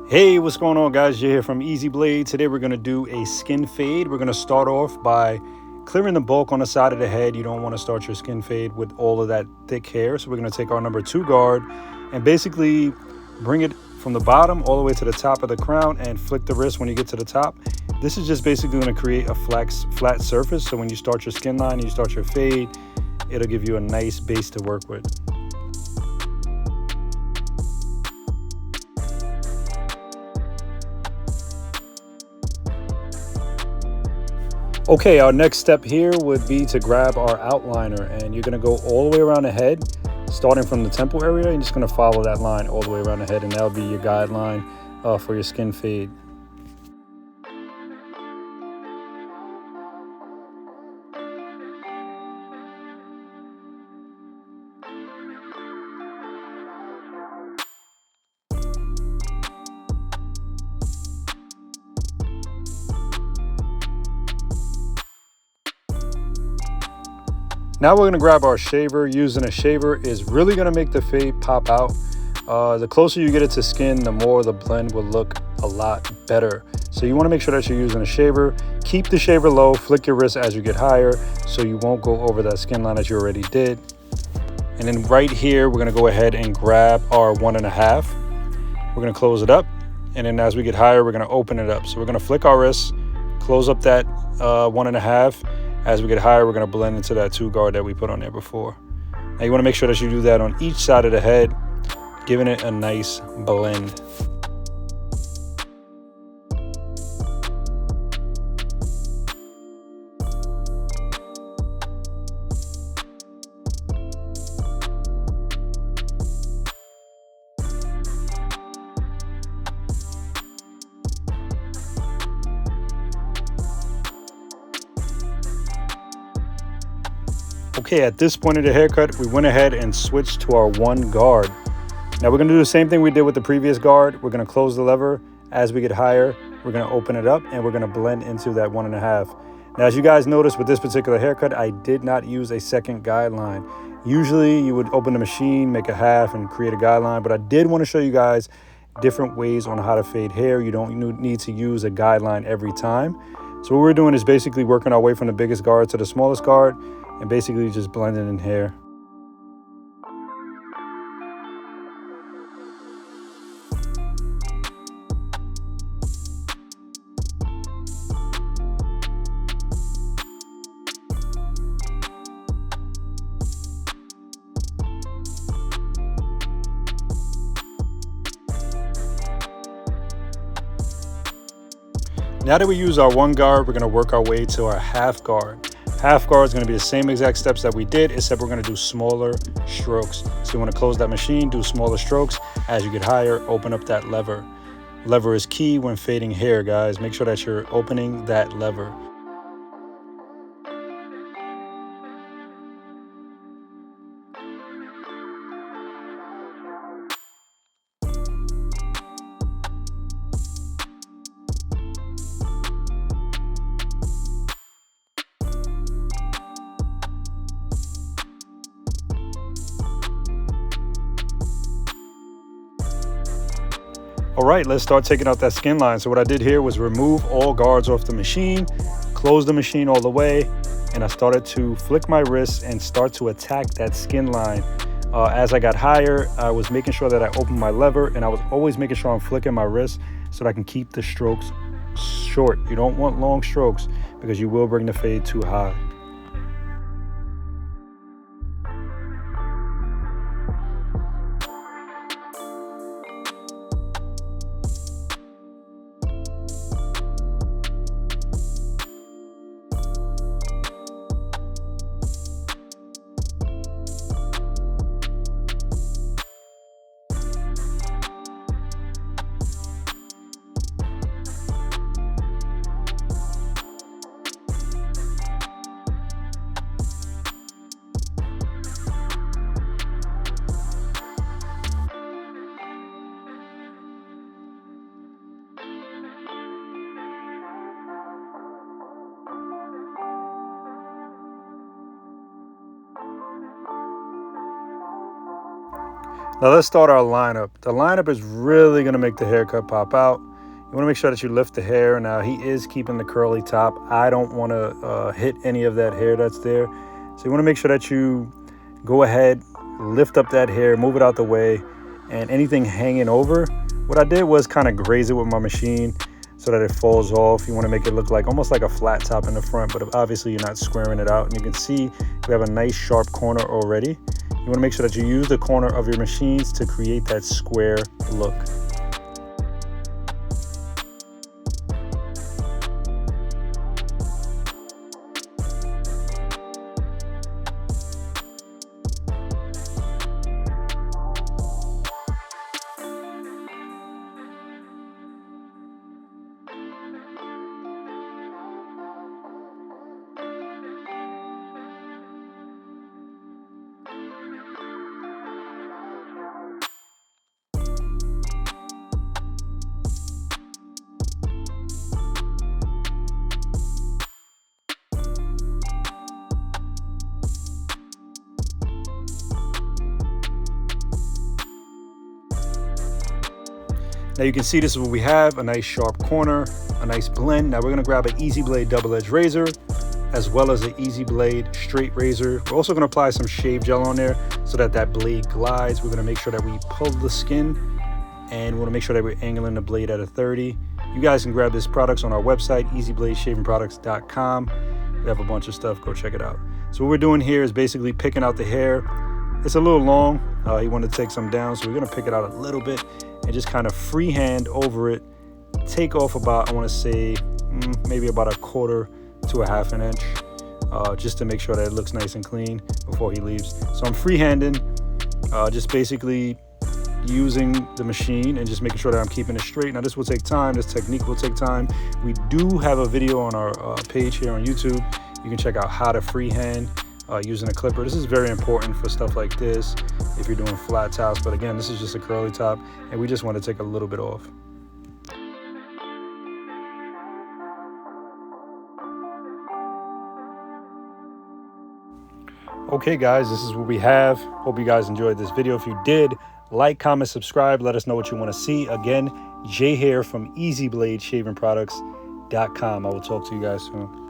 Hey, what's going on, guys? Jay here from Easy Blade. Today we're going to do a skin fade. We're going to start off by clearing the bulk on the side of the head. You don't want to start your skin fade with all of that thick hair. So we're going to take our number 2 guard and basically bring it from the bottom all the way to the top of the crown and flick the wrist when you get to the top. This is just basically going to create a flat surface. So when you start your skin line and you start your fade, it'll give you a nice base to work with. Okay, our next step here would be to grab our outliner, and you're going to go all the way around the head, starting from the temple area. You're just going to follow that line all the way around the head, and that'll be your guideline for your skin fade. Now we're going to grab our shaver. Using a shaver is really going to make the fade pop out. The closer you get it to skin, the more the blend will look a lot better. So you want to make sure that you're using a shaver. Keep the shaver low, flick your wrist as you get higher so you won't go over that skin line as you already did. And then right here, we're going to go ahead and grab our 1.5. We're going to close it up. And then as we get higher, we're going to open it up. So we're going to flick our wrist, close up that 1.5. As we get higher, we're going to blend into that 2 guard that we put on there before. Now you want to make sure that you do that on each side of the head, giving it a nice blend. Okay, at this point of the haircut, we went ahead and switched to our 1 guard. Now we're going to do the same thing we did with the previous guard. We're going to close the lever. As we get higher, we're going to open it up and we're going to blend into that 1.5. Now, as you guys noticed with this particular haircut, I did not use a second guideline. Usually you would open the machine, make a half and create a guideline, but I did want to show you guys different ways on how to fade hair. You don't need to use a guideline every time. So what we're doing is basically working our way from the biggest guard to the smallest guard and basically just blending in hair. Now that we use our 1 guard, we're going to work our way to our half guard. Half guard is going to be the same exact steps that we did, except we're going to do smaller strokes. So you want to close that machine, do smaller strokes. As you get higher, open up that lever. Lever is key when fading hair, guys. Make sure that you're opening that lever. All right, let's start taking out that skin line. So what I did here was remove all guards off the machine, close the machine all the way, and I started to flick my wrist and start to attack that skin line. As I got higher, I was making sure that I opened my lever, and I was always making sure I'm flicking my wrist so that I can keep the strokes short. You don't want long strokes because you will bring the fade too high. Now let's start our lineup. The lineup is really going to make the haircut pop out. You want to make sure that you lift the hair. Now he is keeping the curly top. I don't want to hit any of that hair that's there. So you want to make sure that you go ahead, lift up that hair, move it out the way, and anything hanging over. What I did was kind of graze it with my machine so that it falls off. You want to make it look like almost like a flat top in the front, but obviously you're not squaring it out. And you can see we have a nice sharp corner already. You want to make sure that you use the corner of your machines to create that square look. Now you can see this is what we have, a nice sharp corner, a nice blend. Now we're gonna grab an Easy Blade double edge razor, as well as an Easy Blade straight razor. We're also gonna apply some shave gel on there so that that blade glides. We're gonna make sure that we pull the skin, and we wanna make sure that we're angling the blade at a 30. You guys can grab this products on our website, easybladeshavingproducts.com. We have a bunch of stuff, go check it out. So what we're doing here is basically picking out the hair. It's a little long. He wanted to take some down, so we're gonna pick it out a little bit and just kind of freehand over it, take off about, I want to say, maybe about 1/4 to 1/2 inch, just to make sure that it looks nice and clean before he leaves. So I'm freehanding, just basically using the machine and just making sure that I'm keeping it straight. Now this will take time, this technique will take time. We do have a video on our page here on YouTube. You can check out how to freehand using a clipper. This is very important for stuff like this if you're doing flat tops, but again, this is just a curly top and we just want to take a little bit off. Okay guys, this is what we have. Hope you guys enjoyed this video. If you did, like, comment, subscribe, let us know what you want to see. Again, Jay here from easybladeshavingproducts.com. I will talk to you guys soon.